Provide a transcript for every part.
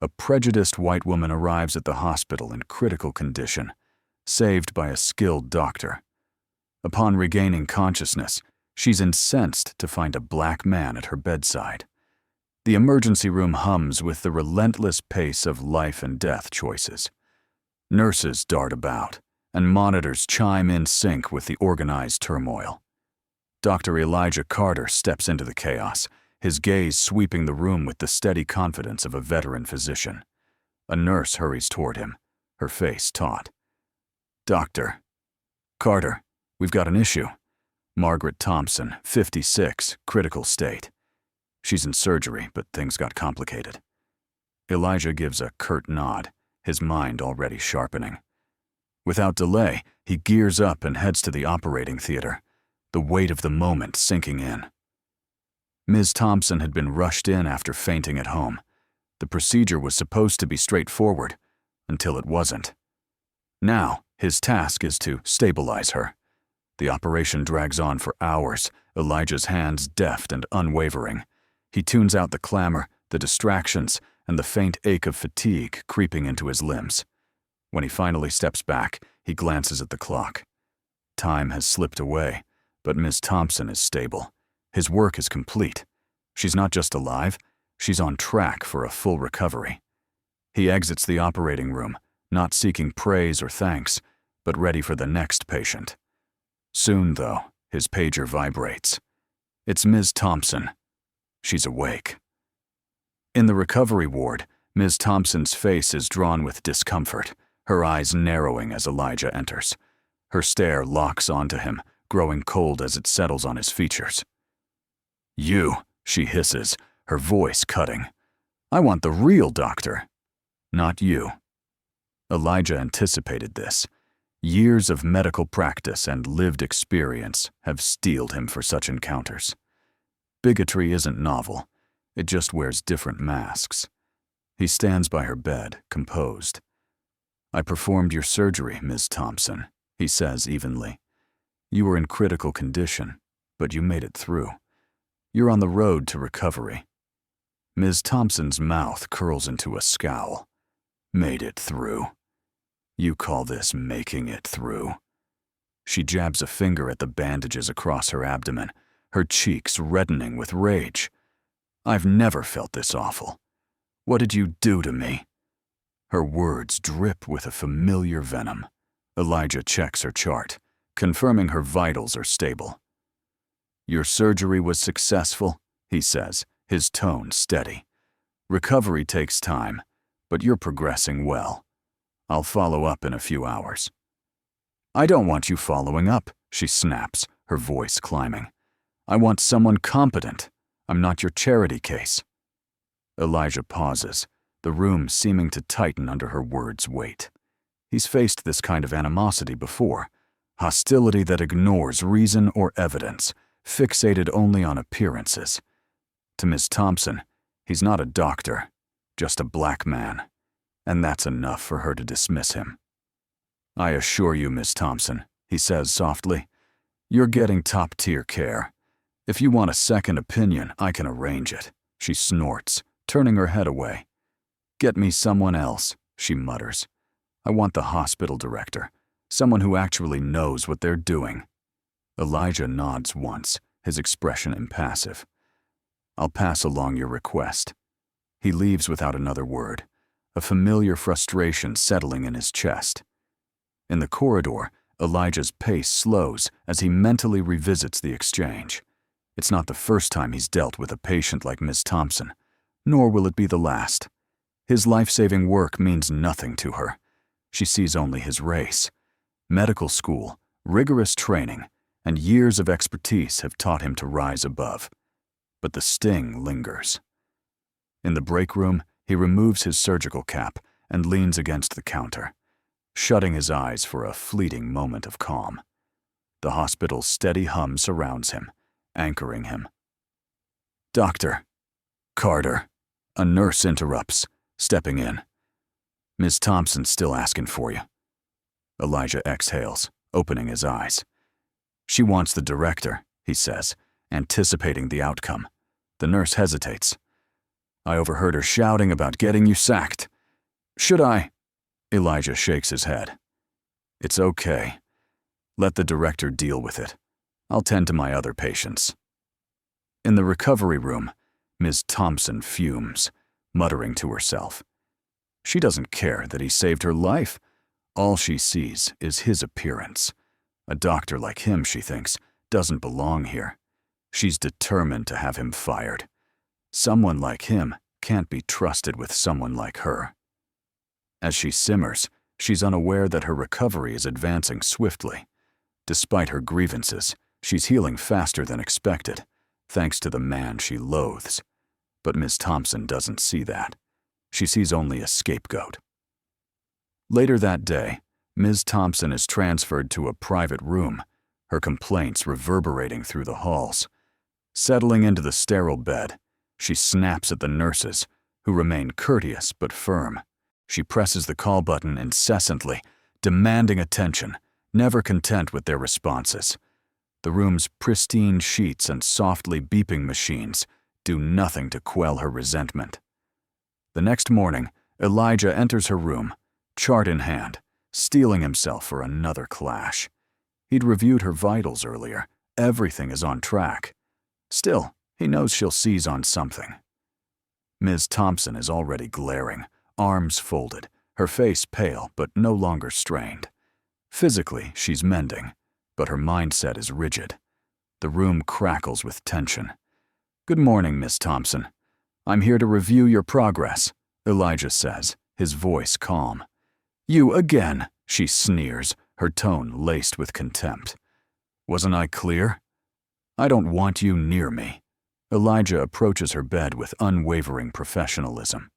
A prejudiced white woman arrives at the hospital in critical condition, saved by a skilled doctor. Upon regaining consciousness, she's incensed to find a black man at her bedside. The emergency room hums with the relentless pace of life and death choices. Nurses dart about, and monitors chime in sync with the organized turmoil. Dr. Elijah Carter steps into the chaos, his gaze sweeping the room with the steady confidence of a veteran physician. A nurse hurries toward him, her face taut. "Doctor." "Carter, we've got an issue. Margaret Thompson, 56, critical state." "She's in surgery, but things got complicated." Elijah gives a curt nod, his mind already sharpening. Without delay, he gears up and heads to the operating theater, the weight of the moment sinking in. Ms. Thompson had been rushed in after fainting at home. The procedure was supposed to be straightforward, until it wasn't. Now, his task is to stabilize her. The operation drags on for hours, Elijah's hands deft and unwavering. He tunes out the clamor, the distractions, and the faint ache of fatigue creeping into his limbs. When he finally steps back, he glances at the clock. Time has slipped away, but Ms. Thompson is stable. His work is complete. She's not just alive, she's on track for a full recovery. He exits the operating room, not seeking praise or thanks, but ready for the next patient. Soon, though, his pager vibrates. It's Ms. Thompson. She's awake. In the recovery ward, Ms. Thompson's face is drawn with discomfort, her eyes narrowing as Elijah enters. Her stare locks onto him, growing cold as it settles on his features. "You," she hisses, her voice cutting. "I want the real doctor, not you." Elijah anticipated this. Years of medical practice and lived experience have steeled him for such encounters. Bigotry isn't novel, it just wears different masks. He stands by her bed, composed. "I performed your surgery, Ms. Thompson," he says evenly. "You were in critical condition, but you made it through. You're on the road to recovery." Ms. Thompson's mouth curls into a scowl. "Made it through? You call this making it through?" She jabs a finger at the bandages across her abdomen, her cheeks reddening with rage. "I've never felt this awful. What did you do to me?" Her words drip with a familiar venom. Elijah checks her chart, confirming her vitals are stable. "Your surgery was successful," he says, his tone steady. "Recovery takes time, but you're progressing well. I'll follow up in a few hours." "I don't want you following up," she snaps, her voice climbing. "I want someone competent. I'm not your charity case." Elijah pauses, the room seeming to tighten under her words' weight. He's faced this kind of animosity before, hostility that ignores reason or evidence, fixated only on appearances. To Ms. Thompson, he's not a doctor, just a black man, and that's enough for her to dismiss him. "I assure you, Ms. Thompson," he says softly, "you're getting top-tier care. If you want a second opinion, I can arrange it." She snorts, turning her head away. "Get me someone else," she mutters. "I want the hospital director, someone who actually knows what they're doing." Elijah nods once, his expression impassive. "I'll pass along your request." He leaves without another word, a familiar frustration settling in his chest. In the corridor, Elijah's pace slows as he mentally revisits the exchange. It's not the first time he's dealt with a patient like Ms. Thompson, nor will it be the last. His life-saving work means nothing to her. She sees only his race. Medical school, rigorous training, and years of expertise have taught him to rise above. But the sting lingers. In the break room, he removes his surgical cap and leans against the counter, shutting his eyes for a fleeting moment of calm. The hospital's steady hum surrounds him, anchoring him. "Doctor." "Carter." A nurse interrupts, stepping in. "Ms. Thompson's still asking for you." Elijah exhales, opening his eyes. "She wants the director," he says, anticipating the outcome. The nurse hesitates. I overheard her shouting about getting you sacked. Should I? Elijah shakes his head. It's okay. Let the director deal with it. I'll tend to my other patients. In the recovery room, Ms. Thompson fumes, muttering to herself. She doesn't care that he saved her life. All she sees is his appearance. A doctor like him, she thinks, doesn't belong here. She's determined to have him fired. Someone like him can't be trusted with someone like her. As she simmers, she's unaware that her recovery is advancing swiftly. Despite her grievances, she's healing faster than expected, thanks to the man she loathes. But Ms. Thompson doesn't see that. She sees only a scapegoat. Later that day, Ms. Thompson is transferred to a private room, her complaints reverberating through the halls. Settling into the sterile bed, she snaps at the nurses, who remain courteous but firm. She presses the call button incessantly, demanding attention, never content with their responses. The room's pristine sheets and softly beeping machines do nothing to quell her resentment. The next morning, Elijah enters her room, chart in hand, steeling himself for another clash. He'd reviewed her vitals earlier. Everything is on track. Still, he knows she'll seize on something. Ms. Thompson is already glaring, arms folded, her face pale but no longer strained. Physically, she's mending, but her mindset is rigid. The room crackles with tension. Good morning, Miss Thompson. I'm here to review your progress, Elijah says, his voice calm. You again, she sneers, her tone laced with contempt. Wasn't I clear? I don't want you near me. Elijah approaches her bed with unwavering professionalism.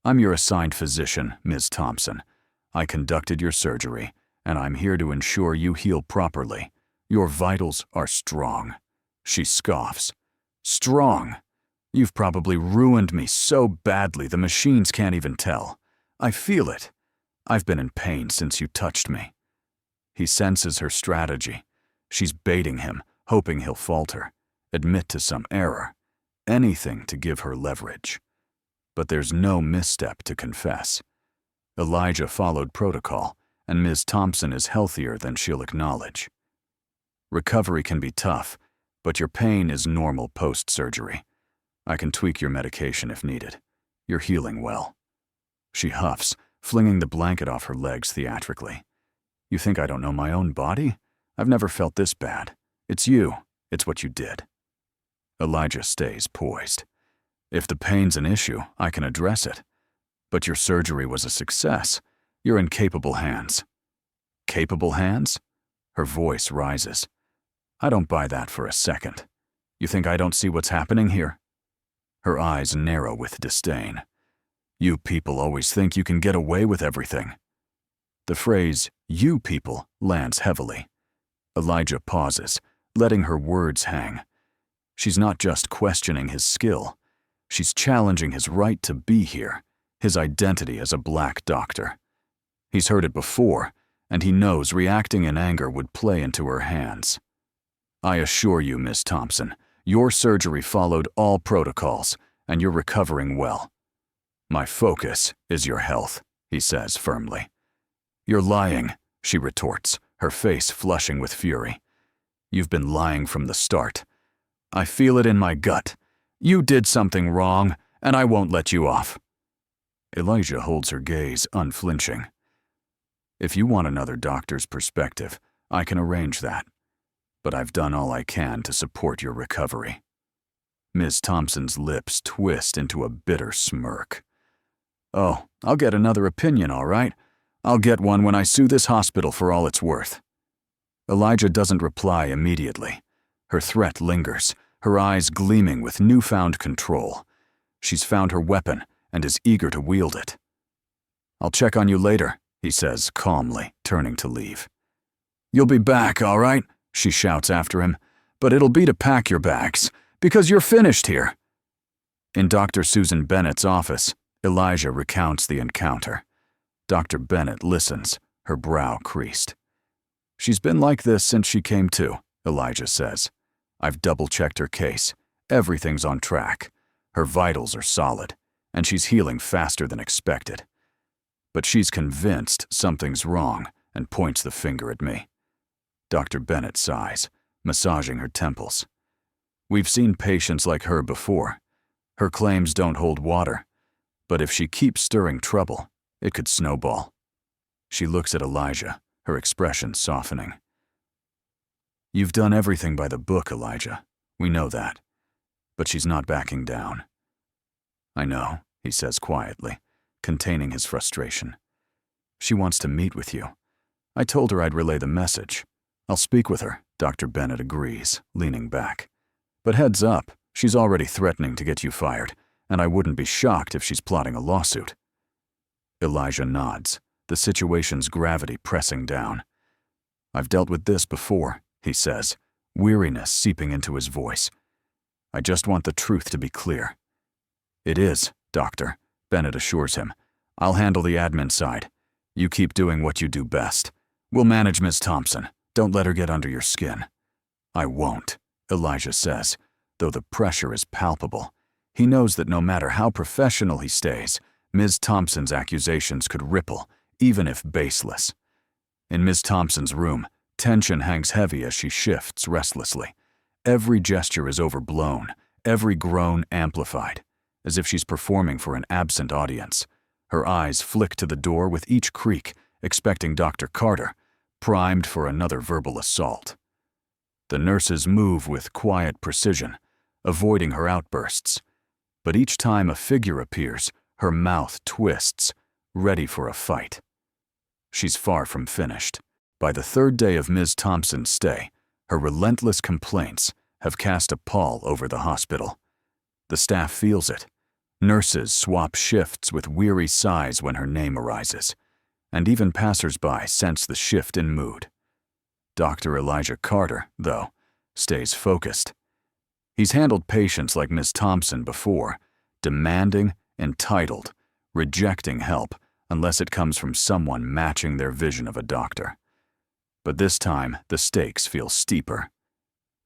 I'm your assigned physician, Ms. Thompson. I conducted your surgery, and I'm here to ensure you heal properly. Your vitals are strong. She scoffs. Strong? You've probably ruined me so badly the machines can't even tell. I feel it. I've been in pain since you touched me. He senses her strategy. She's baiting him, hoping he'll falter, admit to some error, anything to give her leverage. But there's no misstep to confess. Elijah followed protocol, and Ms. Thompson is healthier than she'll acknowledge. Recovery can be tough, but your pain is normal post-surgery. I can tweak your medication if needed. You're healing well. She huffs, flinging the blanket off her legs theatrically. You think I don't know my own body? I've never felt this bad. It's you. It's what you did. Elijah stays poised. If the pain's an issue, I can address it. But your surgery was a success. You're in capable hands. Capable hands? Her voice rises. I don't buy that for a second. You think I don't see what's happening here? Her eyes narrow with disdain. You people always think you can get away with everything. The phrase, you people, lands heavily. Elijah pauses, letting her words hang. She's not just questioning his skill. She's challenging his right to be here, his identity as a black doctor. He's heard it before, and he knows reacting in anger would play into her hands. I assure you, Miss Thompson, your surgery followed all protocols, and you're recovering well. My focus is your health, he says firmly. You're lying, she retorts, her face flushing with fury. You've been lying from the start. I feel it in my gut. You did something wrong, and I won't let you off. Elijah holds her gaze unflinching. If you want another doctor's perspective, I can arrange that. But I've done all I can to support your recovery. Ms. Thompson's lips twist into a bitter smirk. Oh, I'll get another opinion, all right? I'll get one when I sue this hospital for all it's worth. Elijah doesn't reply immediately. Her threat lingers, her eyes gleaming with newfound control. She's found her weapon and is eager to wield it. I'll check on you later, he says calmly, turning to leave. You'll be back, all right? She shouts after him. But it'll be to pack your bags, because you're finished here. In Dr. Susan Bennett's office, Elijah recounts the encounter. Dr. Bennett listens, her brow creased. She's been like this since she came to, Elijah says. I've double-checked her case. Everything's on track. Her vitals are solid, and she's healing faster than expected. But she's convinced something's wrong and points the finger at me. Dr. Bennett sighs, massaging her temples. We've seen patients like her before. Her claims don't hold water, but if she keeps stirring trouble, it could snowball. She looks at Elijah, her expression softening. You've done everything by the book, Elijah. We know that. But she's not backing down. I know, he says quietly, containing his frustration. She wants to meet with you. I told her I'd relay the message. I'll speak with her, Dr. Bennett agrees, leaning back. But heads up, she's already threatening to get you fired, and I wouldn't be shocked if she's plotting a lawsuit. Elijah nods, the situation's gravity pressing down. I've dealt with this before, he says, weariness seeping into his voice. I just want the truth to be clear. It is, Doctor, Bennett assures him. I'll handle the admin side. You keep doing what you do best. We'll manage Ms. Thompson. Don't let her get under your skin. I won't, Elijah says, though the pressure is palpable. He knows that no matter how professional he stays, Ms. Thompson's accusations could ripple, even if baseless. In Ms. Thompson's room, tension hangs heavy as she shifts restlessly. Every gesture is overblown, every groan amplified, as if she's performing for an absent audience. Her eyes flick to the door with each creak, expecting Dr. Carter, primed for another verbal assault. The nurses move with quiet precision, avoiding her outbursts. But each time a figure appears, her mouth twists, ready for a fight. She's far from finished. By the third day of Ms. Thompson's stay, her relentless complaints have cast a pall over the hospital. The staff feels it. Nurses swap shifts with weary sighs when her name arises, and even passers-by sense the shift in mood. Dr. Elijah Carter, though, stays focused. He's handled patients like Ms. Thompson before, demanding, entitled, rejecting help unless it comes from someone matching their vision of a doctor. But this time, the stakes feel steeper.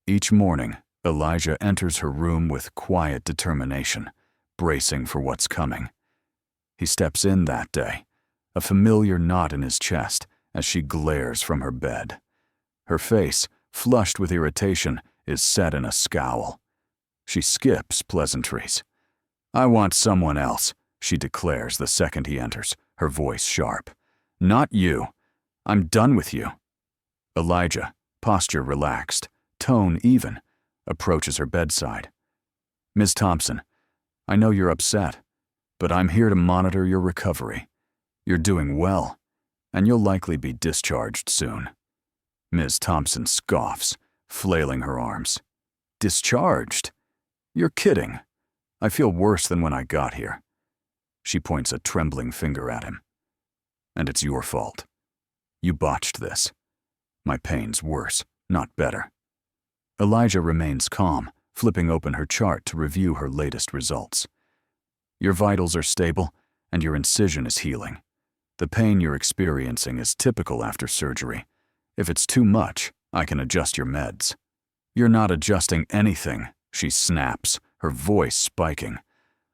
Each morning, Elijah enters her room with quiet determination, bracing for what's coming. He steps in that day, a familiar knot in his chest as she glares from her bed. Her face, flushed with irritation, is set in a scowl. She skips pleasantries. I want someone else, she declares the second he enters, her voice sharp. Not you. I'm done with you. Elijah, posture relaxed, tone even, approaches her bedside. Ms. Thompson, I know you're upset, but I'm here to monitor your recovery. You're doing well, and you'll likely be discharged soon. Ms. Thompson scoffs, flailing her arms. Discharged? You're kidding. I feel worse than when I got here. She points a trembling finger at him. And it's your fault. You botched this. My pain's worse, not better. Elijah remains calm, flipping open her chart to review her latest results. Your vitals are stable, and your incision is healing. The pain you're experiencing is typical after surgery. If it's too much, I can adjust your meds. You're not adjusting anything, she snaps, her voice spiking.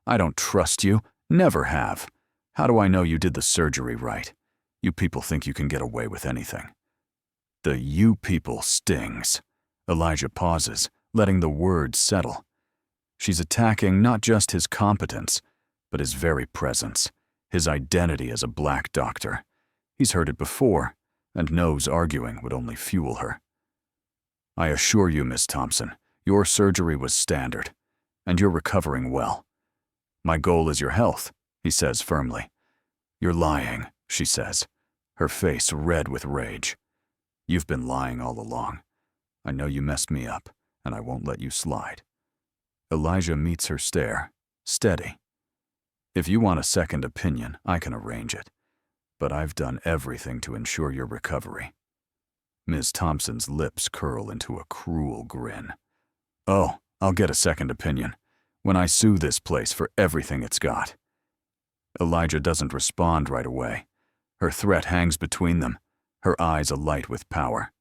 I don't trust you, never have. How do I know you did the surgery right? You people think you can get away with anything. The you people stings. Elijah pauses, letting the words settle. She's attacking not just his competence, but his very presence, his identity as a black doctor. He's heard it before, and knows arguing would only fuel her. I assure you, Miss Thompson, your surgery was standard, and you're recovering well. My goal is your health, he says firmly. You're lying, she says, her face red with rage. You've been lying all along. I know you messed me up, and I won't let you slide. Elijah meets her stare, steady. If you want a second opinion, I can arrange it, but I've done everything to ensure your recovery. Ms. Thompson's lips curl into a cruel grin. Oh, I'll get a second opinion, when I sue this place for everything it's got. Elijah doesn't respond right away. Her threat hangs between them, her eyes alight with power.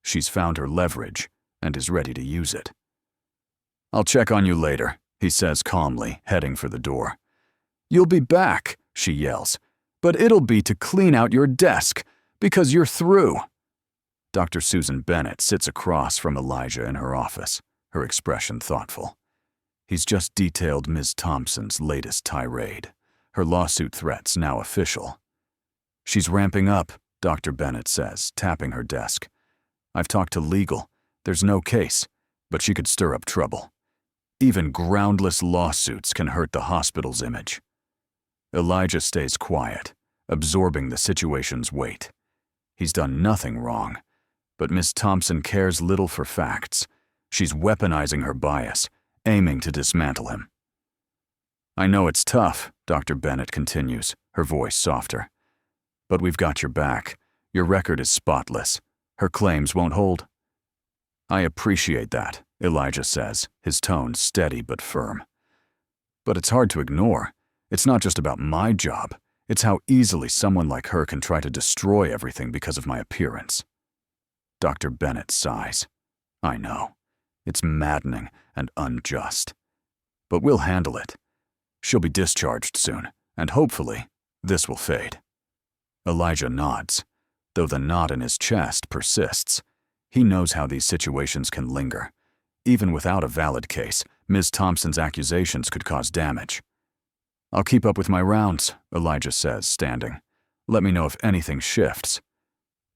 She's found her leverage and is ready to use it. I'll check on you later, he says calmly, heading for the door. "You'll be back," she yells, "but it'll be to clean out your desk, because you're through." Dr. Susan Bennett sits across from Elijah in her office, her expression thoughtful. He's just detailed Ms. Thompson's latest tirade, her lawsuit threats now official. "She's ramping up," Dr. Bennett says, tapping her desk. "I've talked to legal. There's no case, but she could stir up trouble. Even groundless lawsuits can hurt the hospital's image." Elijah stays quiet, absorbing the situation's weight. He's done nothing wrong, but Miss Thompson cares little for facts. She's weaponizing her bias, aiming to dismantle him. "I know it's tough," Dr. Bennett continues, her voice softer. "But we've got your back. Your record is spotless. Her claims won't hold." "I appreciate that," Elijah says, his tone steady but firm. "But it's hard to ignore. It's not just about my job. It's how easily someone like her can try to destroy everything because of my appearance." Dr. Bennett sighs. "I know. It's maddening and unjust. But we'll handle it. She'll be discharged soon, and hopefully, this will fade." Elijah nods, though the knot in his chest persists. He knows how these situations can linger. Even without a valid case, Ms. Thompson's accusations could cause damage. "I'll keep up with my rounds," Elijah says, standing. "Let me know if anything shifts."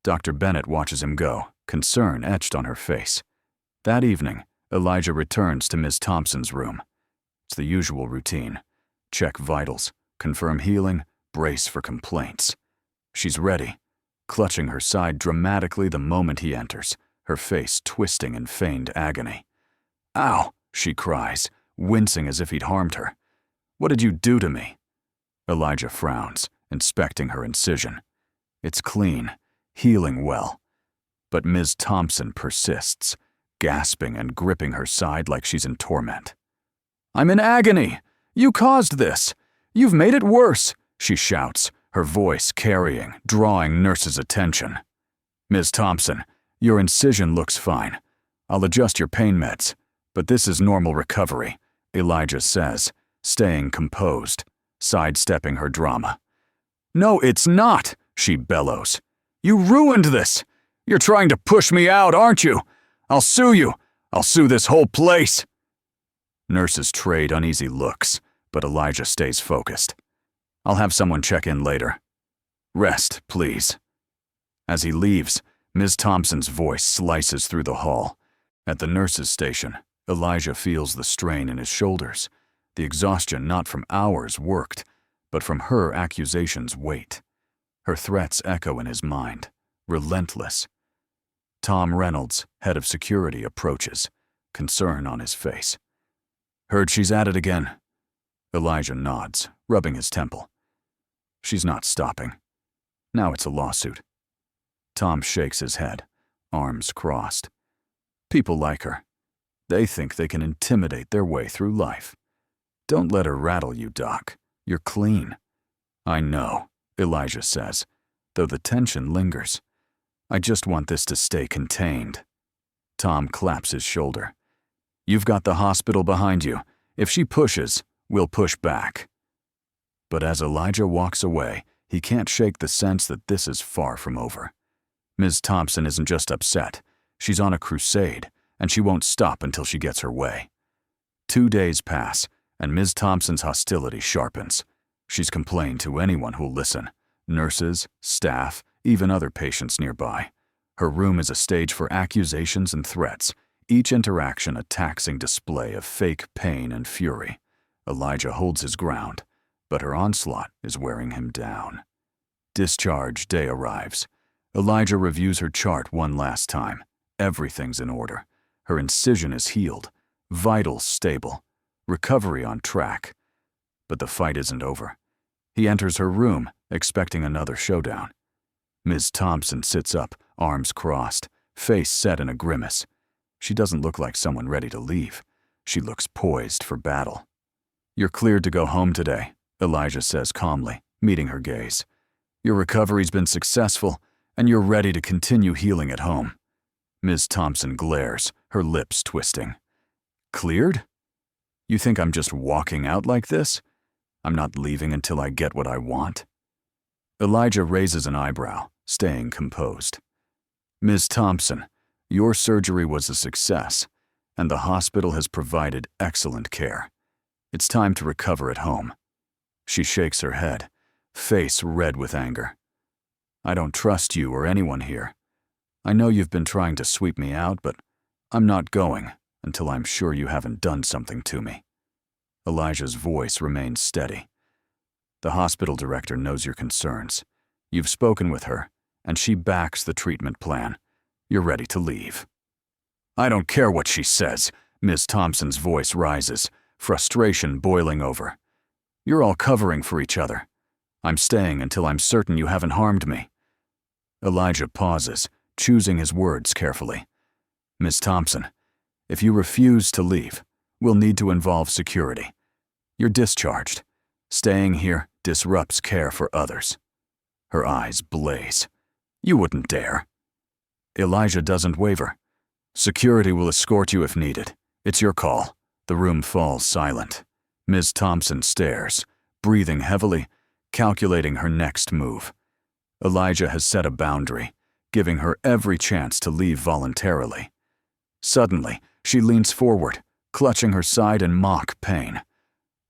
Dr. Bennett watches him go, concern etched on her face. That evening, Elijah returns to Ms. Thompson's room. It's the usual routine. Check vitals, confirm healing, brace for complaints. She's ready, clutching her side dramatically the moment he enters, her face twisting in feigned agony. "Ow!" she cries, wincing as if he'd harmed her. "What did you do to me?" Elijah frowns, inspecting her incision. It's clean, healing well. But Ms. Thompson persists, gasping and gripping her side like she's in torment. "I'm in agony! You caused this! You've made it worse!" she shouts, her voice carrying, drawing nurses' attention. "Ms. Thompson, your incision looks fine. I'll adjust your pain meds, but this is normal recovery," Elijah says, staying composed, sidestepping her drama. "No, it's not," she bellows. "You ruined this! You're trying to push me out, aren't you? I'll sue you! I'll sue this whole place!" Nurses trade uneasy looks, but Elijah stays focused. "I'll have someone check in later. Rest, please." As he leaves, Ms. Thompson's voice slices through the hall. At the nurse's station, Elijah feels the strain in his shoulders, the exhaustion not from hours worked, but from her accusations' weight. Her threats echo in his mind, relentless. Tom Reynolds, head of security, approaches, concern on his face. "Heard she's at it again." Elijah nods, rubbing his temple. "She's not stopping. Now it's a lawsuit." Tom shakes his head, arms crossed. "People like her. They think they can intimidate their way through life. Don't let her rattle you, Doc. You're clean." "I know," Elijah says, though the tension lingers. "I just want this to stay contained." Tom claps his shoulder. "You've got the hospital behind you. If she pushes, we'll push back." But as Elijah walks away, he can't shake the sense that this is far from over. Ms. Thompson isn't just upset. She's on a crusade, and she won't stop until she gets her way. 2 days pass, and Ms. Thompson's hostility sharpens. She's complained to anyone who'll listen. Nurses, staff, even other patients nearby. Her room is a stage for accusations and threats, each interaction a taxing display of fake pain and fury. Elijah holds his ground, but her onslaught is wearing him down. Discharge day arrives. Elijah reviews her chart one last time. Everything's in order. Her incision is healed, vitals stable, recovery on track. But the fight isn't over. He enters her room, expecting another showdown. Ms. Thompson sits up, arms crossed, face set in a grimace. She doesn't look like someone ready to leave. She looks poised for battle. "You're cleared to go home today," Elijah says calmly, meeting her gaze. "Your recovery's been successful, and you're ready to continue healing at home." Ms. Thompson glares, her lips twisting. "Cleared?" You think I'm just walking out like this? I'm not leaving until I get what I want." Elijah raises an eyebrow, staying composed. "Ms. Thompson, your surgery was a success, and the hospital has provided excellent care. It's time to recover at home." She shakes her head, face red with anger. "I don't trust you or anyone here. I know you've been trying to sweep me out, but I'm not going until I'm sure you haven't done something to me." Elijah's voice remains steady. "The hospital director knows your concerns. You've spoken with her, and she backs the treatment plan. You're ready to leave." "I don't care what she says." Ms. Thompson's voice rises, frustration boiling over. "You're all covering for each other. I'm staying until I'm certain you haven't harmed me." Elijah pauses, choosing his words carefully. "Ms. Thompson, if you refuse to leave, we'll need to involve security. You're discharged. Staying here disrupts care for others." Her eyes blaze. "You wouldn't dare." Elijah doesn't waver. "Security will escort you if needed. It's your call." The room falls silent. Ms. Thompson stares, breathing heavily, calculating her next move. Elijah has set a boundary, giving her every chance to leave voluntarily. Suddenly, she leans forward, clutching her side in mock pain.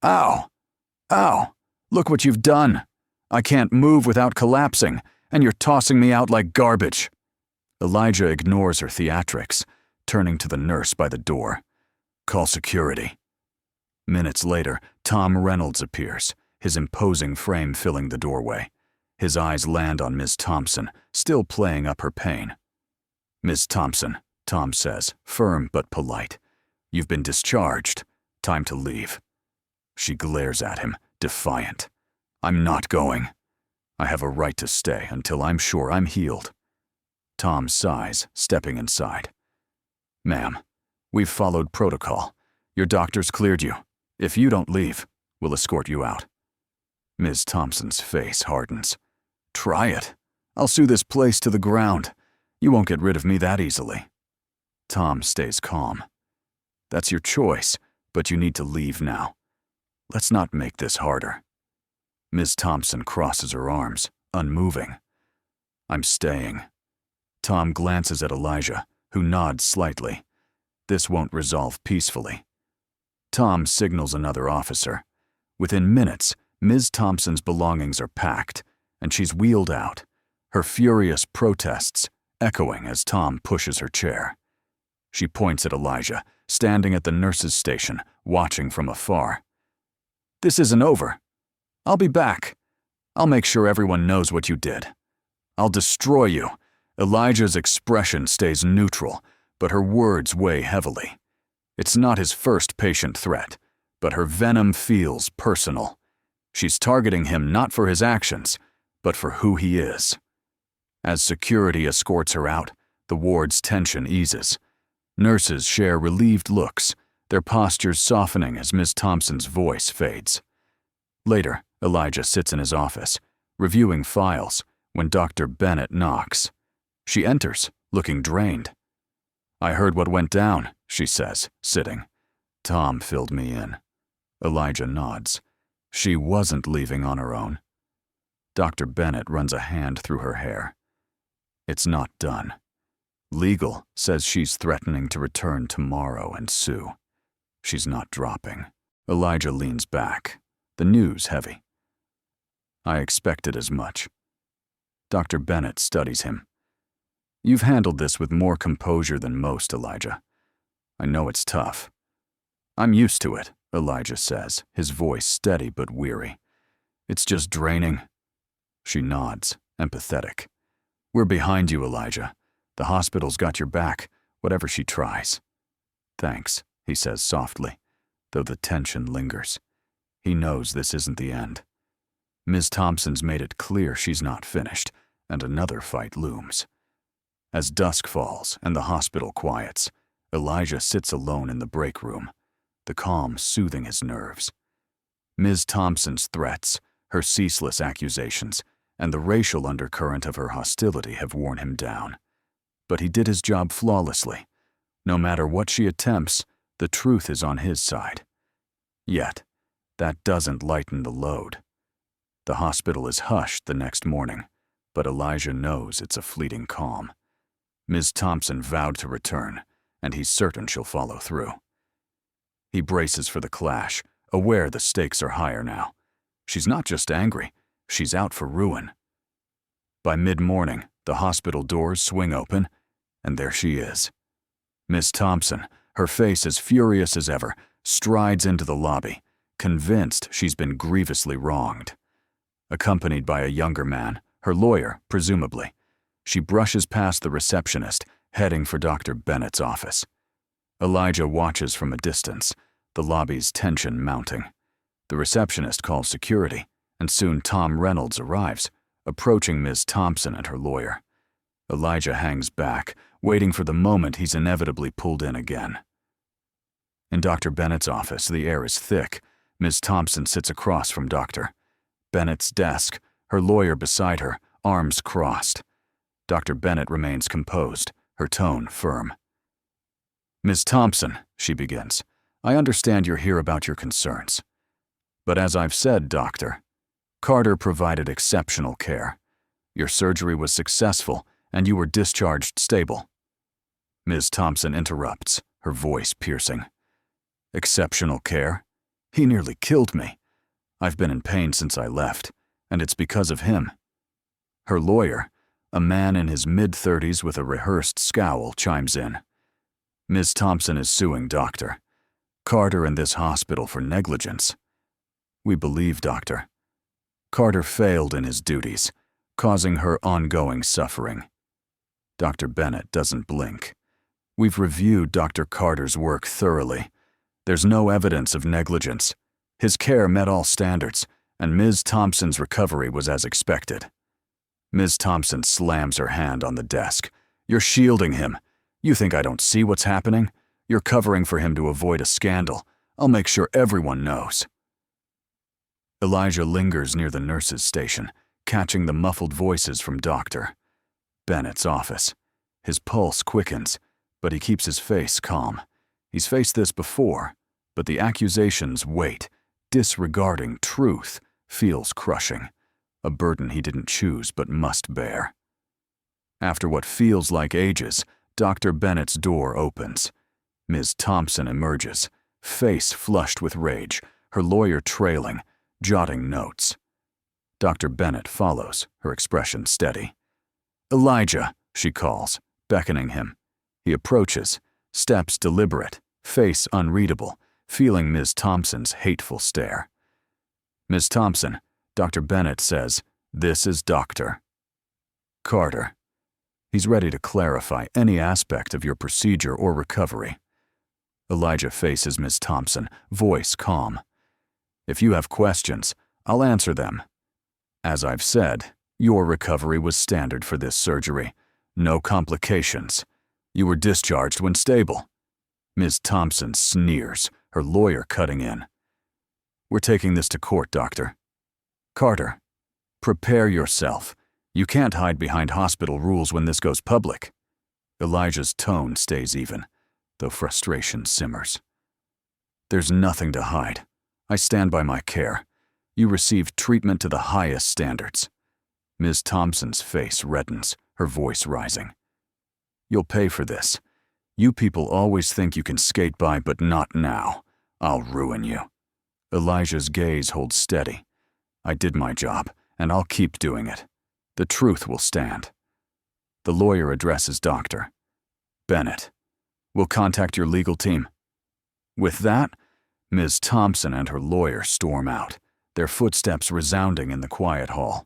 "Ow! Ow! Look what you've done! I can't move without collapsing, and you're tossing me out like garbage." Elijah ignores her theatrics, turning to the nurse by the door. "Call security." Minutes later, Tom Reynolds appears, his imposing frame filling the doorway. His eyes land on Ms. Thompson, still playing up her pain. "Ms. Thompson," Tom says, firm but polite, "you've been discharged. Time to leave." She glares at him, defiant. "I'm not going. I have a right to stay until I'm sure I'm healed." Tom sighs, stepping inside. "Ma'am, we've followed protocol. Your doctor's cleared you. If you don't leave, we'll escort you out." Ms. Thompson's face hardens. "Try it. I'll sue this place to the ground. You won't get rid of me that easily." Tom stays calm. "That's your choice, but you need to leave now. Let's not make this harder." Ms. Thompson crosses her arms, unmoving. "I'm staying." Tom glances at Elijah, who nods slightly. This won't resolve peacefully. Tom signals another officer. Within minutes, Ms. Thompson's belongings are packed, and she's wheeled out, her furious protests echoing as Tom pushes her chair. She points at Elijah, standing at the nurse's station, watching from afar. "This isn't over. I'll be back. I'll make sure everyone knows what you did. I'll destroy you." Elijah's expression stays neutral, but her words weigh heavily. It's not his first patient threat, but her venom feels personal. She's targeting him not for his actions, but for who he is. As security escorts her out, the ward's tension eases. Nurses share relieved looks, their postures softening as Ms. Thompson's voice fades. Later, Elijah sits in his office, reviewing files, when Dr. Bennett knocks. She enters, looking drained. "I heard what went down," she says, sitting. "Tom filled me in." Elijah nods. She wasn't leaving on her own. Dr. Bennett runs a hand through her hair. "It's not done. Legal says she's threatening to return tomorrow and sue. She's not dropping." Elijah leans back, the news heavy. "I expected as much." Dr. Bennett studies him. "You've handled this with more composure than most, Elijah. I know it's tough." "I'm used to it," Elijah says, his voice steady but weary. "It's just draining." She nods, empathetic. "We're behind you, Elijah. The hospital's got your back, whatever she tries." "Thanks," he says softly, though the tension lingers. He knows this isn't the end. Ms. Thompson's made it clear she's not finished, and another fight looms. As dusk falls and the hospital quiets, Elijah sits alone in the break room, the calm soothing his nerves. Ms. Thompson's threats, her ceaseless accusations, and the racial undercurrent of her hostility have worn him down. But he did his job flawlessly. No matter what she attempts, the truth is on his side. Yet, that doesn't lighten the load. The hospital is hushed the next morning, but Elijah knows it's a fleeting calm. Ms. Thompson vowed to return, and he's certain she'll follow through. He braces for the clash, aware the stakes are higher now. She's not just angry, she's out for ruin. By mid-morning, the hospital doors swing open, and there she is. Miss Thompson, her face as furious as ever, strides into the lobby, convinced she's been grievously wronged. Accompanied by a younger man, her lawyer, presumably, she brushes past the receptionist, heading for Dr. Bennett's office. Elijah watches from a distance, the lobby's tension mounting. The receptionist calls security, and soon Tom Reynolds arrives, approaching Ms. Thompson and her lawyer. Elijah hangs back, waiting for the moment he's inevitably pulled in again. In Dr. Bennett's office, the air is thick. Ms. Thompson sits across from Dr. Bennett's desk, her lawyer beside her, arms crossed. Dr. Bennett remains composed, her tone firm. Ms. Thompson, she begins, I understand you're here about your concerns. But as I've said, Doctor, Carter provided exceptional care. Your surgery was successful, and you were discharged stable. Ms. Thompson interrupts, her voice piercing. Exceptional care? He nearly killed me. I've been in pain since I left, and it's because of him. Her lawyer, a man in his mid-30s with a rehearsed scowl, chimes in. Ms. Thompson is suing Dr. Carter and this hospital for negligence. We believe, Doctor. Carter failed in his duties, causing her ongoing suffering. Dr. Bennett doesn't blink. We've reviewed Dr. Carter's work thoroughly. There's no evidence of negligence. His care met all standards, and Ms. Thompson's recovery was as expected. Ms. Thompson slams her hand on the desk. You're shielding him. You think I don't see what's happening? You're covering for him to avoid a scandal. I'll make sure everyone knows. Elijah lingers near the nurse's station, catching the muffled voices from Dr. Bennett's office. His pulse quickens, but he keeps his face calm. He's faced this before, but the accusations weight, disregarding truth, feels crushing, a burden he didn't choose but must bear. After what feels like ages, Dr. Bennett's door opens. Ms. Thompson emerges, face flushed with rage, her lawyer trailing, jotting notes. Dr. Bennett follows, her expression steady. Elijah, she calls, beckoning him. He approaches, steps deliberate, face unreadable, feeling Ms. Thompson's hateful stare. Ms. Thompson, Dr. Bennett says, this is Dr. Carter. He's ready to clarify any aspect of your procedure or recovery. Elijah faces Ms. Thompson, voice calm. If you have questions, I'll answer them. As I've said, your recovery was standard for this surgery. No complications. You were discharged when stable. Ms. Thompson sneers, her lawyer cutting in. We're taking this to court, Doctor. Carter, prepare yourself. You can't hide behind hospital rules when this goes public. Elijah's tone stays even, though frustration simmers. There's nothing to hide. I stand by my care. You received treatment to the highest standards. Ms. Thompson's face reddens, her voice rising. You'll pay for this. You people always think you can skate by, but not now. I'll ruin you. Elijah's gaze holds steady. I did my job, and I'll keep doing it. The truth will stand. The lawyer addresses Dr. Bennett. We'll contact your legal team. With that, Ms. Thompson and her lawyer storm out, their footsteps resounding in the quiet hall.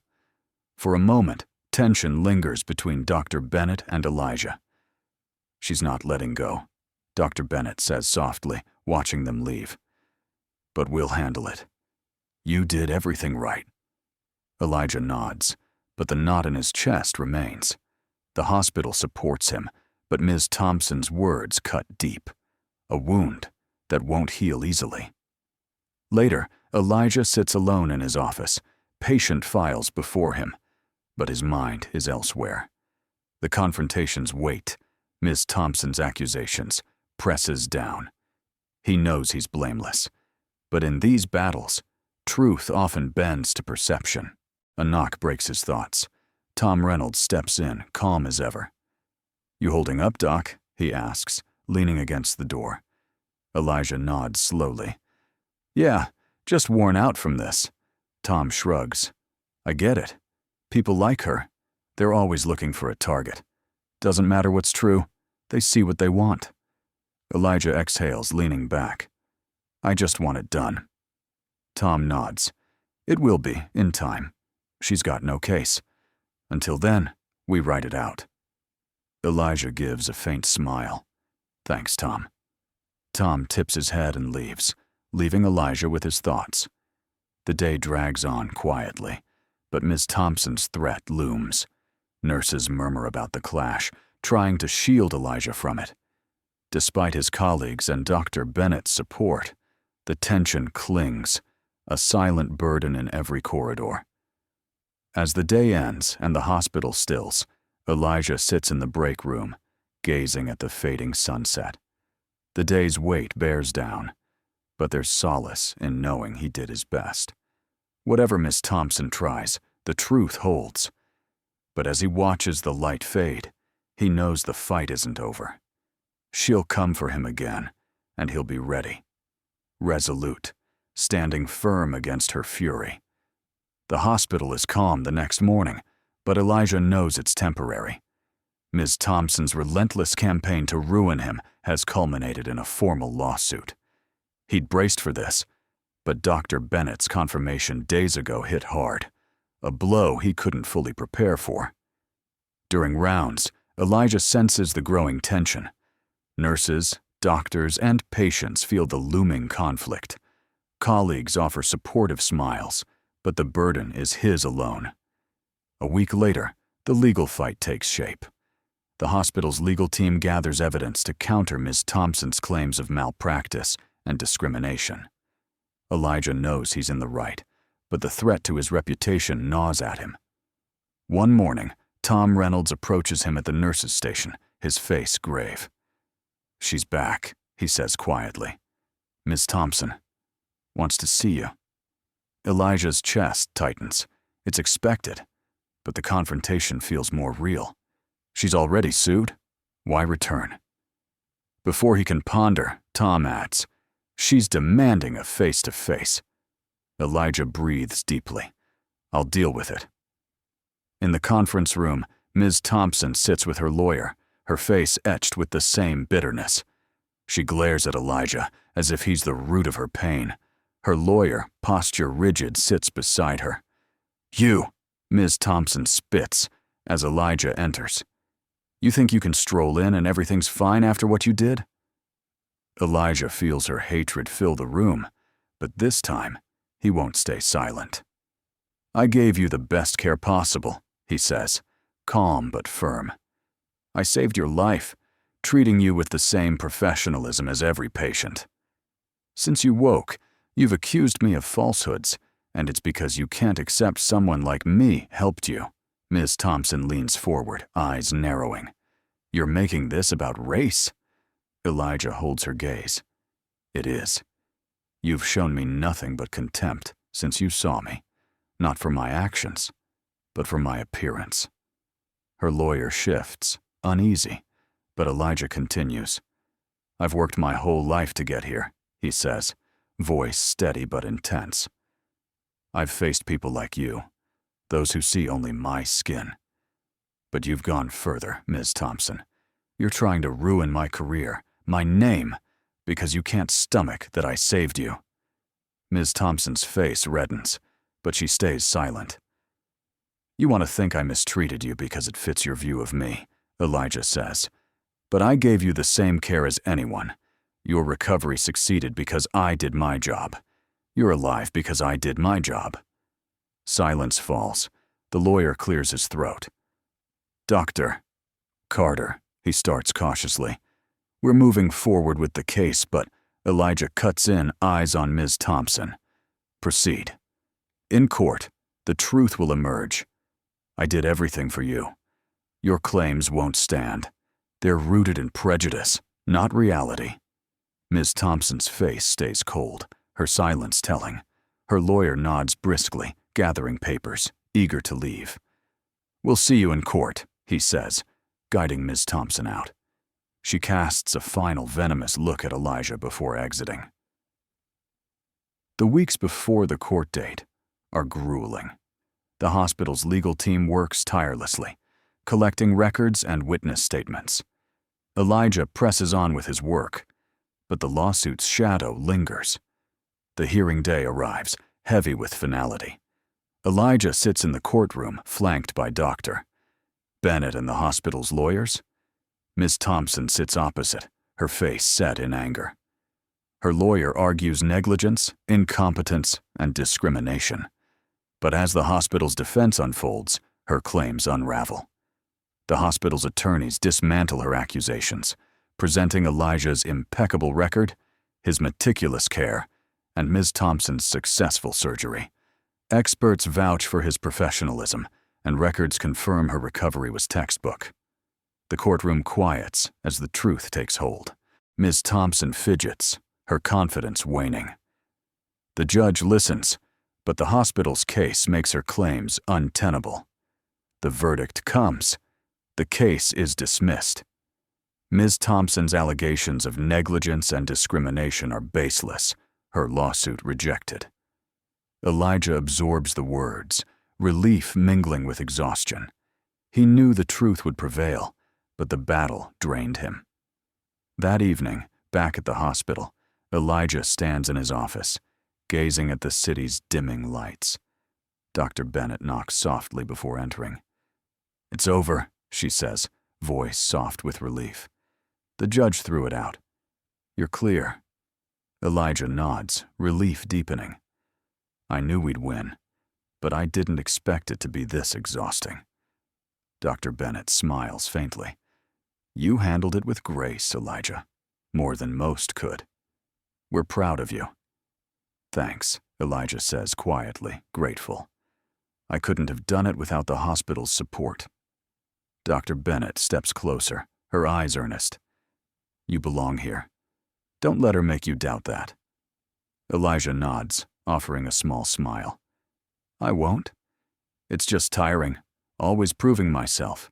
For a moment, tension lingers between Dr. Bennett and Elijah. She's not letting go, Dr. Bennett says softly, watching them leave. But we'll handle it. You did everything right. Elijah nods, but the knot in his chest remains. The hospital supports him, but Ms. Thompson's words cut deep. A wound that won't heal easily. Later, Elijah sits alone in his office, patient files before him, but his mind is elsewhere. The confrontation's weight, Ms. Thompson's accusations, presses down. He knows he's blameless. But in these battles, truth often bends to perception. A knock breaks his thoughts. Tom Reynolds steps in, calm as ever. "You holding up, Doc?" he asks, leaning against the door. Elijah nods slowly. "Yeah, just worn out from this." Tom shrugs. "I get it. People like her. They're always looking for a target. Doesn't matter what's true. They see what they want." Elijah exhales, leaning back. "I just want it done." Tom nods. "It will be, in time. She's got no case. Until then, we write it out." Elijah gives a faint smile. "Thanks, Tom." Tom tips his head and leaves, leaving Elijah with his thoughts. The day drags on quietly, but Ms. Thompson's threat looms. Nurses murmur about the clash, trying to shield Elijah from it. Despite his colleagues and Dr. Bennett's support, the tension clings, a silent burden in every corridor. As the day ends and the hospital stills, Elijah sits in the break room, gazing at the fading sunset. The day's weight bears down, but there's solace in knowing he did his best. Whatever Miss Thompson tries, the truth holds. But as he watches the light fade, he knows the fight isn't over. She'll come for him again, and he'll be ready. Resolute, standing firm against her fury. The hospital is calm the next morning, but Elijah knows it's temporary. Ms. Thompson's relentless campaign to ruin him has culminated in a formal lawsuit. He'd braced for this, but Dr. Bennett's confirmation days ago hit hard, a blow he couldn't fully prepare for. During rounds, Elijah senses the growing tension. Nurses, doctors, and patients feel the looming conflict. Colleagues offer supportive smiles, but the burden is his alone. A week later, the legal fight takes shape. The hospital's legal team gathers evidence to counter Ms. Thompson's claims of malpractice and discrimination. Elijah knows he's in the right, but the threat to his reputation gnaws at him. One morning, Tom Reynolds approaches him at the nurse's station, his face grave. "She's back," he says quietly. "Ms. Thompson wants to see you." Elijah's chest tightens. It's expected, but the confrontation feels more real. She's already sued? Why return? Before he can ponder, Tom adds, "She's demanding a face-to-face." Elijah breathes deeply. "I'll deal with it." In the conference room, Ms. Thompson sits with her lawyer, her face etched with the same bitterness. She glares at Elijah as if he's the root of her pain. Her lawyer, posture rigid, sits beside her. "You," Ms. Thompson spits as Elijah enters. "You think you can stroll in and everything's fine after what you did?" Elijah feels her hatred fill the room, but this time, he won't stay silent. "I gave you the best care possible," he says, calm but firm. "I saved your life, treating you with the same professionalism as every patient. Since you woke, you've accused me of falsehoods, and it's because you can't accept someone like me helped you." Ms. Thompson leans forward, eyes narrowing. "You're making this about race?" Elijah holds her gaze. "It is. You've shown me nothing but contempt since you saw me, not for my actions, but for my appearance." Her lawyer shifts, uneasy, but Elijah continues. "I've worked my whole life to get here," he says, voice steady but intense. "I've faced people like you, those who see only my skin. But you've gone further, Ms. Thompson. You're trying to ruin my career, my name, because you can't stomach that I saved you." Ms. Thompson's face reddens, but she stays silent. "You want to think I mistreated you because it fits your view of me," Elijah says. "But I gave you the same care as anyone. Your recovery succeeded because I did my job. You're alive because I did my job." Silence falls. The lawyer clears his throat. "Dr. Carter," he starts cautiously. "We're moving forward with the case, but..." Elijah cuts in, eyes on Ms. Thompson. "Proceed. In court, the truth will emerge. I did everything for you. Your claims won't stand. They're rooted in prejudice, not reality." Ms. Thompson's face stays cold, her silence telling. Her lawyer nods briskly, gathering papers, eager to leave. "We'll see you in court," he says, guiding Ms. Thompson out. She casts a final venomous look at Elijah before exiting. The weeks before the court date are grueling. The hospital's legal team works tirelessly, collecting records and witness statements. Elijah presses on with his work, but the lawsuit's shadow lingers. The hearing day arrives, heavy with finality. Elijah sits in the courtroom, flanked by Dr. Bennett and the hospital's lawyers. Ms. Thompson sits opposite, her face set in anger. Her lawyer argues negligence, incompetence, and discrimination. But as the hospital's defense unfolds, her claims unravel. The hospital's attorneys dismantle her accusations, presenting Elijah's impeccable record, his meticulous care, and Ms. Thompson's successful surgery. Experts vouch for his professionalism, and records confirm her recovery was textbook. The courtroom quiets as the truth takes hold. Ms. Thompson fidgets, her confidence waning. The judge listens, but the hospital's case makes her claims untenable. The verdict comes. The case is dismissed. Ms. Thompson's allegations of negligence and discrimination are baseless, her lawsuit rejected. Elijah absorbs the words, relief mingling with exhaustion. He knew the truth would prevail, but the battle drained him. That evening, back at the hospital, Elijah stands in his office, gazing at the city's dimming lights. Dr. Bennett knocks softly before entering. "It's over," she says, voice soft with relief. The judge threw it out. "You're clear." Elijah nods, relief deepening. "I knew we'd win, but I didn't expect it to be this exhausting." Dr. Bennett smiles faintly. "You handled it with grace, Elijah, more than most could. We're proud of you." "Thanks," Elijah says quietly, grateful. "I couldn't have done it without the hospital's support." Dr. Bennett steps closer, her eyes earnest. "You belong here. Don't let her make you doubt that." Elijah nods, offering a small smile. "I won't. It's just tiring, always proving myself."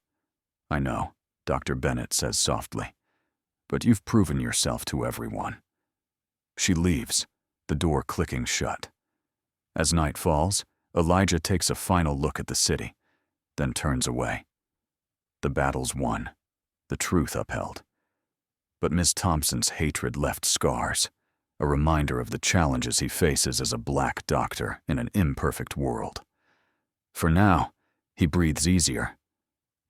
"I know," Dr. Bennett says softly, "but you've proven yourself to everyone." She leaves, the door clicking shut. As night falls, Elijah takes a final look at the city, then turns away. The battle's won, the truth upheld. But Ms. Thompson's hatred left scars, a reminder of the challenges he faces as a black doctor in an imperfect world. For now, he breathes easier.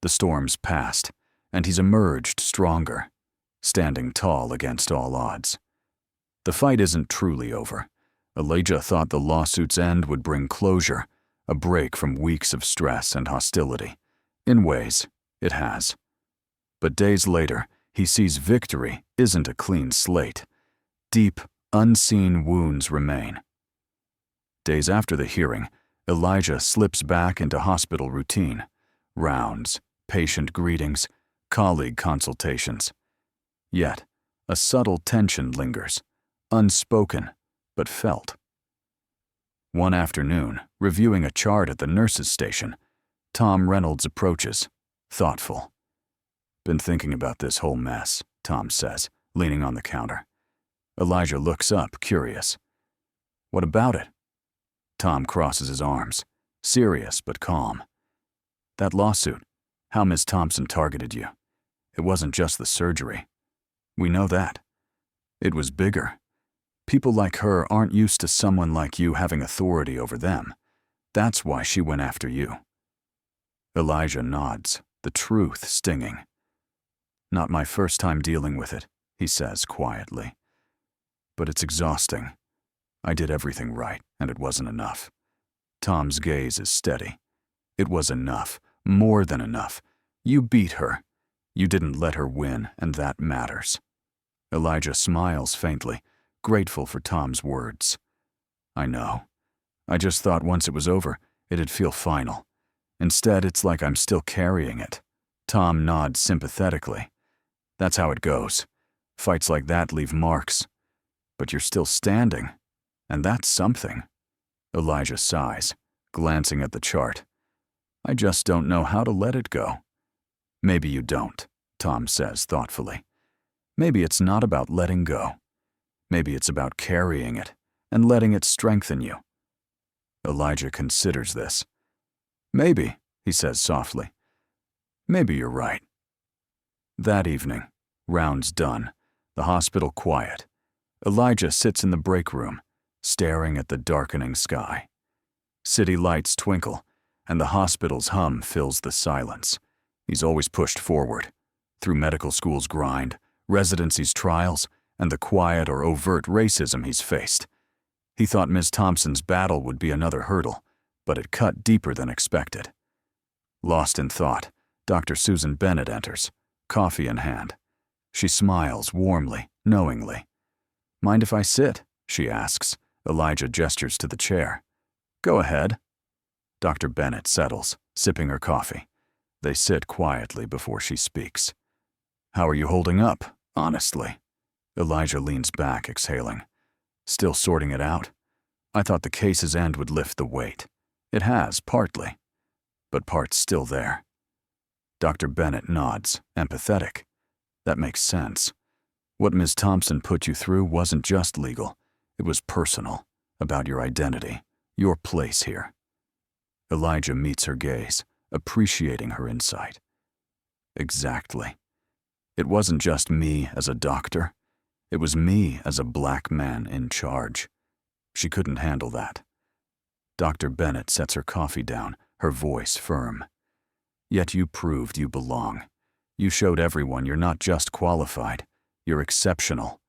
The storm's passed, and he's emerged stronger, standing tall against all odds. The fight isn't truly over. Elijah thought the lawsuit's end would bring closure, a break from weeks of stress and hostility. In ways, it has. But days later, he sees victory isn't a clean slate. Deep, unseen wounds remain. Days after the hearing, Elijah slips back into hospital routine. Rounds, patient greetings, colleague consultations. Yet, a subtle tension lingers, unspoken, but felt. One afternoon, reviewing a chart at the nurse's station, Tom Reynolds approaches, thoughtful. "Been thinking about this whole mess," Tom says, leaning on the counter. Elijah looks up, curious. "What about it?" Tom crosses his arms, serious but calm. "That lawsuit, how Ms. Thompson targeted you. It wasn't just the surgery. We know that. It was bigger. People like her aren't used to someone like you having authority over them. That's why she went after you." Elijah nods, the truth stinging. "Not my first time dealing with it," he says quietly. "But it's exhausting. I did everything right, and it wasn't enough." Tom's gaze is steady. "It was enough, more than enough. You beat her. You didn't let her win, and that matters." Elijah smiles faintly, grateful for Tom's words. "I know. I just thought once it was over, it'd feel final. Instead, it's like I'm still carrying it." Tom nods sympathetically. "That's how it goes. Fights like that leave marks. But you're still standing. And that's something. Elijah sighs, glancing at the chart. I just don't know how to let it go. Maybe you don't, Tom says thoughtfully. Maybe it's not about letting go. Maybe it's about carrying it and letting it strengthen you. Elijah considers this. Maybe, he says softly. Maybe you're right. That evening, rounds done, the hospital quiet. Elijah sits in the break room, staring at the darkening sky. City lights twinkle, and the hospital's hum fills the silence. He's always pushed forward, through medical school's grind, residency's trials, and the quiet or overt racism he's faced. He thought Ms. Thompson's battle would be another hurdle, but it cut deeper than expected. Lost in thought, Dr. Susan Bennett enters, coffee in hand. She smiles warmly, knowingly. Mind if I sit? She asks. Elijah gestures to the chair. Go ahead. Dr. Bennett settles, sipping her coffee. They sit quietly before she speaks. How are you holding up, honestly? Elijah leans back, exhaling. Still sorting it out? I thought the case's end would lift the weight. It has, partly. But part's still there. Dr. Bennett nods, empathetic. That makes sense. What Ms. Thompson put you through wasn't just legal. It was personal, about your identity, your place here. Elijah meets her gaze, appreciating her insight. Exactly. It wasn't just me as a doctor. It was me as a black man in charge. She couldn't handle that. Dr. Bennett sets her coffee down, her voice firm. Yet you proved you belong. You showed everyone you're not just qualified, you're exceptional.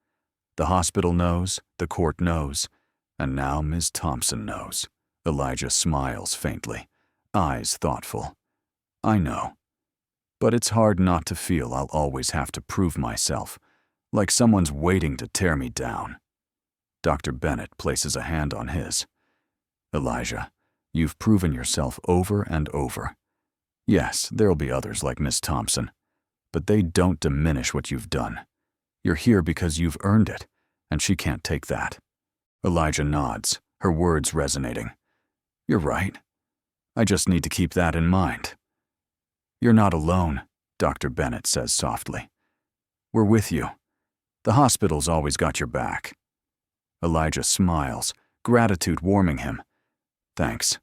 The hospital knows, the court knows, and now Ms. Thompson knows. Elijah smiles faintly, eyes thoughtful. I know. But it's hard not to feel I'll always have to prove myself, like someone's waiting to tear me down. Dr. Bennett places a hand on his. Elijah, you've proven yourself over and over. Yes, there'll be others like Miss Thompson, but they don't diminish what you've done. You're here because you've earned it, and she can't take that. Elijah nods, her words resonating. You're right. I just need to keep that in mind. You're not alone, Dr. Bennett says softly. We're with you. The hospital's always got your back. Elijah smiles, gratitude warming him. Thanks.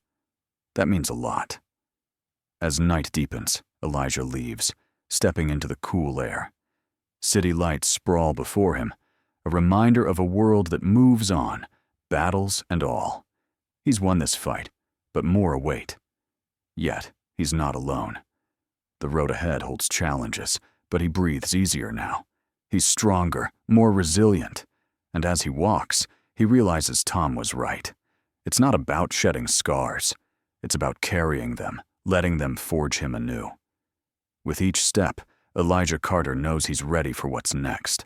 That means a lot. As night deepens, Elijah leaves, stepping into the cool air. City lights sprawl before him, a reminder of a world that moves on, battles and all. He's won this fight, but more await. Yet, he's not alone. The road ahead holds challenges, but he breathes easier now. He's stronger, more resilient, and as he walks, he realizes Tom was right. It's not about shedding scars. It's about carrying them, letting them forge him anew. With each step, Elijah Carter knows he's ready for what's next.